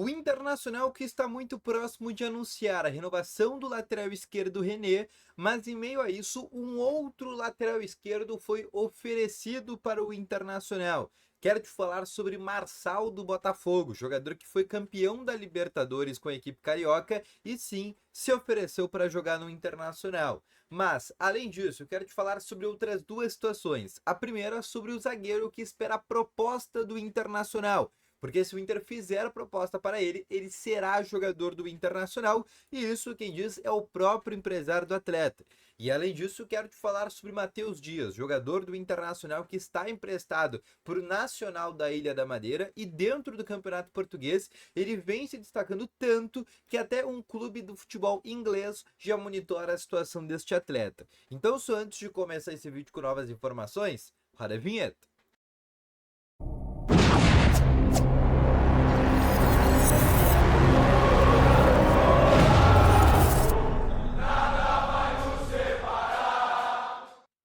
O Internacional que está muito próximo de anunciar a renovação do lateral esquerdo René, mas em meio a isso, um outro lateral esquerdo foi oferecido para o Internacional. Quero te falar sobre Marçal do Botafogo, jogador que foi campeão da Libertadores com a equipe carioca e sim se ofereceu para jogar no Internacional. Mas, além disso, eu quero te falar sobre outras duas situações. A primeira sobre o zagueiro que espera a proposta do Internacional. Porque se o Inter fizer a proposta para ele, ele será jogador do Internacional, e isso quem diz é o próprio empresário do atleta. E além disso, quero te falar sobre Matheus Dias, jogador do Internacional que está emprestado para o Nacional da Ilha da Madeira, e dentro do Campeonato Português, ele vem se destacando tanto que até um clube do futebol inglês já monitora a situação deste atleta. Então, só antes de começar esse vídeo com novas informações, roda a vinheta.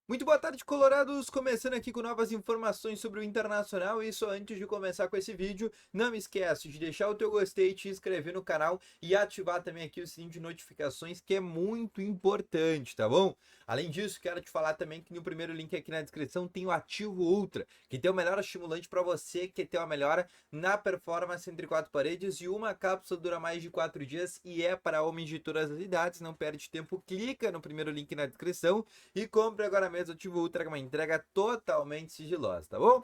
Muito boa tarde, colorados! Começando aqui com novas informações sobre o Internacional. E só antes de começar com esse vídeo, não me esquece de deixar o teu gostei, te inscrever no canal e ativar também aqui o sininho de notificações, que é muito importante, tá bom? Além disso, quero te falar também que no primeiro link aqui na descrição tem o Ativo Ultra, que tem o melhor estimulante para você que tem uma melhora na performance entre quatro paredes, e uma cápsula dura mais de 4 dias e é para homens de todas as idades. Não perde tempo, clica no primeiro link na descrição e compre agora mesmo o Ativo Ultra, que é uma entrega totalmente sigilosa, tá bom?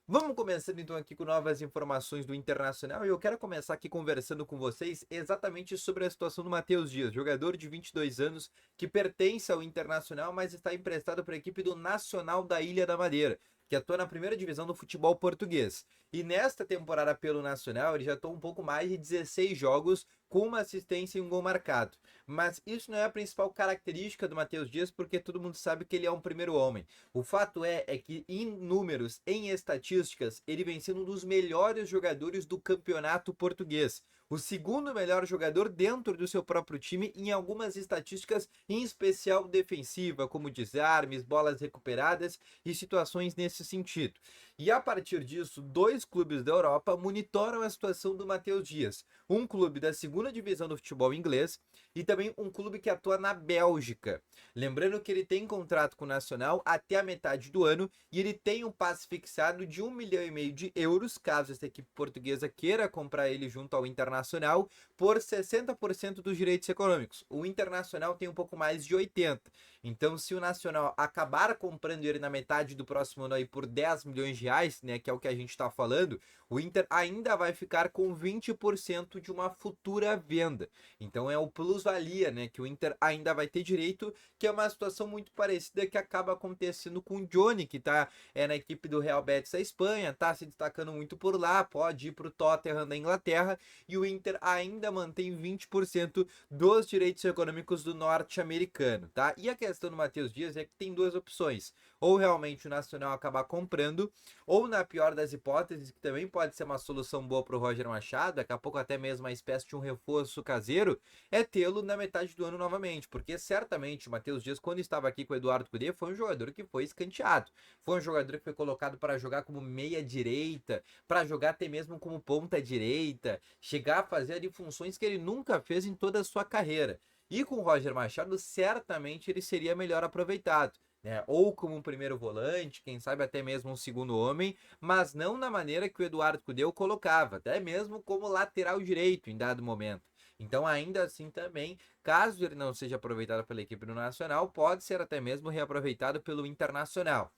Vamos começando então aqui com novas informações do Internacional, e eu quero começar aqui conversando com vocês exatamente sobre a situação do Matheus Dias, jogador de 22 anos que pertence ao Internacional, mas está emprestado para a equipe do Nacional da Ilha da Madeira, que atua na primeira divisão do futebol português. E nesta temporada pelo Nacional, ele já atua um pouco mais de 16 jogos, com uma assistência e um gol marcado. Mas isso não é a principal característica do Matheus Dias, porque todo mundo sabe que ele é um primeiro homem. O fato é que em números, em estatísticas, ele vem sendo um dos melhores jogadores do campeonato português. O segundo melhor jogador dentro do seu próprio time em algumas estatísticas, em especial defensiva, como desarmes, bolas recuperadas e situações nesse sentido. E a partir disso, dois clubes da Europa monitoram a situação do Matheus Dias. Um clube da segunda divisão do futebol inglês e também um clube que atua na Bélgica. Lembrando que ele tem contrato com o Nacional até a metade do ano, e ele tem um passe fixado de 1,5 milhão de euros, caso essa equipe portuguesa queira comprar ele junto ao Internacional, por 60% dos direitos econômicos. O Internacional tem um pouco mais de 80%. Então, se o Nacional acabar comprando ele na metade do próximo ano aí por 10 milhões de reais, né, que é o que a gente está falando, o Inter ainda vai ficar com 20% de uma futura venda. Então é o plusvalia, né, que o Inter ainda vai ter direito, que é uma situação muito parecida que acaba acontecendo com o Johnny, que tá na equipe do Real Betis da Espanha, tá se destacando muito por lá, pode ir para o Tottenham da Inglaterra, e o Inter ainda mantém 20% dos direitos econômicos do norte-americano, tá? E a questão do Matheus Dias é que tem duas opções: ou realmente o Nacional acabar comprando, ou na pior das hipóteses, que também pode ser uma solução boa para o Roger Machado, daqui a pouco até mesmo uma espécie de um reforço caseiro, é tê-lo na metade do ano novamente, porque certamente o Matheus Dias, quando estava aqui com o Eduardo Cudê, foi um jogador que foi escanteado, foi um jogador que foi colocado para jogar como meia direita, para jogar até mesmo como ponta direita, chegar a fazer ali funções que ele nunca fez em toda a sua carreira. E com o Roger Machado, certamente ele seria melhor aproveitado, né? Ou como um primeiro volante, quem sabe até mesmo um segundo homem, mas não na maneira que o Eduardo Cudê o colocava, até mesmo como lateral direito em dado momento. Então, ainda assim também, caso ele não seja aproveitado pela equipe do Nacional, pode ser até mesmo reaproveitado pelo Internacional.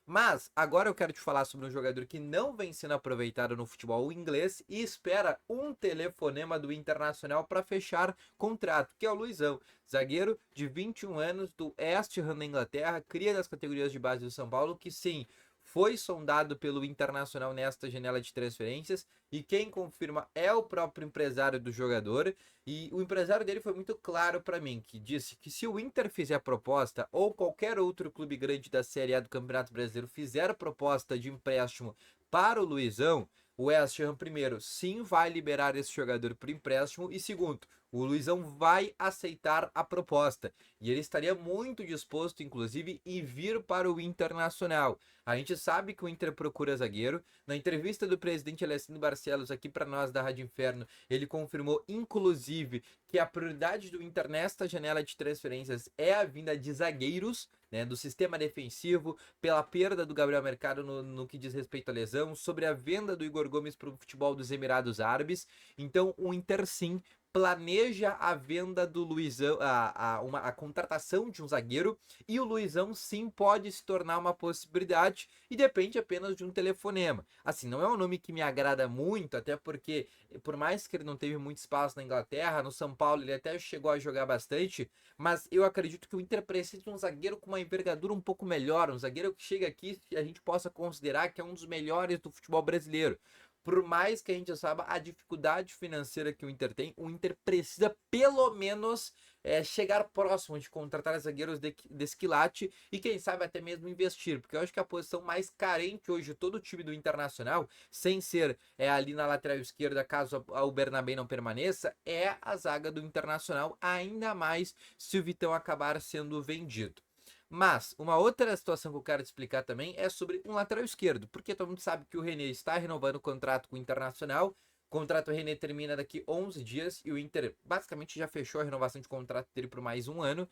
Mas agora eu quero te falar sobre um jogador que não vem sendo aproveitado no futebol inglês e espera um telefonema do Internacional para fechar contrato, que é o Luizão, zagueiro de 21 anos do West Ham da Inglaterra, cria das categorias de base do São Paulo, que sim, foi sondado pelo Internacional nesta janela de transferências, e quem confirma é o próprio empresário do jogador. E o empresário dele foi muito claro para mim, que disse que se o Inter fizer proposta, ou qualquer outro clube grande da Série A do Campeonato Brasileiro fizer proposta de empréstimo para o Luizão, o West Ham, primeiro, sim, vai liberar esse jogador por empréstimo, e segundo, o Luizão vai aceitar a proposta e ele estaria muito disposto, inclusive, em vir para o Internacional. A gente sabe que o Inter procura zagueiro. Na entrevista do presidente Alessandro Barcelos aqui para nós da Rádio Inferno, ele confirmou, inclusive, que a prioridade do Inter nesta janela de transferências é a vinda de zagueiros, né, do sistema defensivo, pela perda do Gabriel Mercado no que diz respeito à lesão, sobre a venda do Igor Gomes para o futebol dos Emirados Árabes. Então o Inter sim planeja a venda do Luizão, a contratação de um zagueiro, e o Luizão sim pode se tornar uma possibilidade e depende apenas de um telefonema. Assim, não é um nome que me agrada muito, até porque, por mais que ele não teve muito espaço na Inglaterra, no São Paulo ele até chegou a jogar bastante, mas eu acredito que o Inter precisa de um zagueiro com uma envergadura um pouco melhor, um zagueiro que chega aqui e a gente possa considerar que é um dos melhores do futebol brasileiro. Por mais que a gente saiba a dificuldade financeira que o Inter tem, o Inter precisa pelo menos chegar próximo de contratar zagueiros desse quilate e quem sabe até mesmo investir, porque eu acho que a posição mais carente hoje de todo o time do Internacional, sem ser ali na lateral esquerda, caso o Bernabé não permaneça, é a zaga do Internacional, ainda mais se o Vitão acabar sendo vendido. Mas uma outra situação que eu quero te explicar também é sobre um lateral esquerdo, porque todo mundo sabe que o René está renovando o contrato com o Internacional. O contrato do René termina daqui 11 dias e o Inter basicamente já fechou a renovação de contrato dele por mais um ano.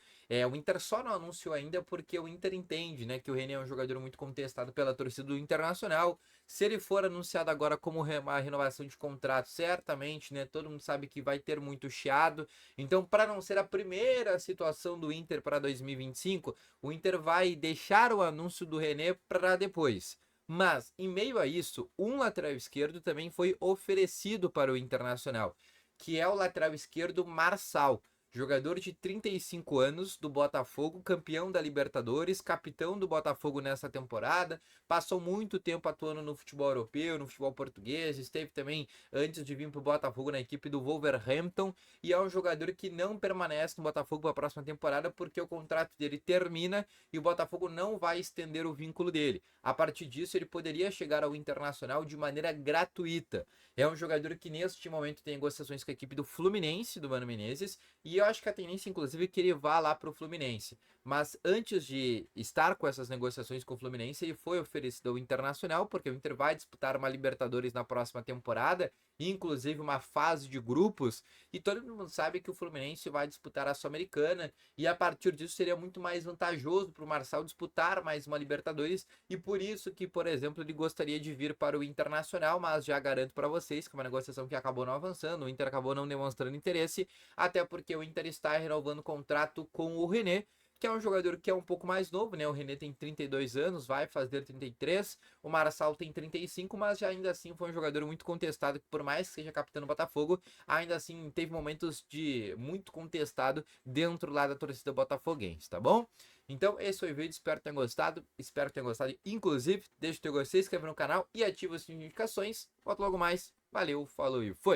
O Inter só não anunciou ainda porque o Inter entende, né, que o René é um jogador muito contestado pela torcida do Internacional. Se ele for anunciado agora como uma renovação de contrato, certamente, né, todo mundo sabe que vai ter muito chiado. Então, para não ser a primeira situação do Inter para 2025, o Inter vai deixar o anúncio do René para depois. Mas, em meio a isso, um lateral esquerdo também foi oferecido para o Internacional, que é o lateral esquerdo Marçal, jogador de 35 anos do Botafogo, campeão da Libertadores, capitão do Botafogo nessa temporada, passou muito tempo atuando no futebol europeu, no futebol português, esteve também, antes de vir para o Botafogo, na equipe do Wolverhampton, e é um jogador que não permanece no Botafogo para a próxima temporada porque o contrato dele termina e o Botafogo não vai estender o vínculo dele. A partir disso, ele poderia chegar ao Internacional de maneira gratuita. É um jogador que neste momento tem negociações com a equipe do Fluminense, do Mano Menezes, e eu acho que a tendência, inclusive, é que ele vá lá para o Fluminense. Mas antes de estar com essas negociações com o Fluminense, ele foi oferecido ao Internacional, porque o Inter vai disputar uma Libertadores na próxima temporada, inclusive uma fase de grupos, e todo mundo sabe que o Fluminense vai disputar a Sul-Americana, e a partir disso seria muito mais vantajoso para o Marçal disputar mais uma Libertadores, e por isso que, por exemplo, ele gostaria de vir para o Internacional, mas já garanto para vocês que é uma negociação que acabou não avançando, o Inter acabou não demonstrando interesse, até porque o Inter está renovando o contrato com o René, que é um jogador que é um pouco mais novo, né? O René tem 32 anos, vai fazer 33, o Marçal tem 35, mas já ainda assim foi um jogador muito contestado, que por mais que seja capitão do Botafogo, ainda assim teve momentos de muito contestado dentro lá da torcida botafoguense, tá bom? Então esse foi o vídeo, espero que tenham gostado, inclusive, deixa o teu gostei, se inscreve no canal e ativa as notificações. Volto logo mais, valeu, falou e foi!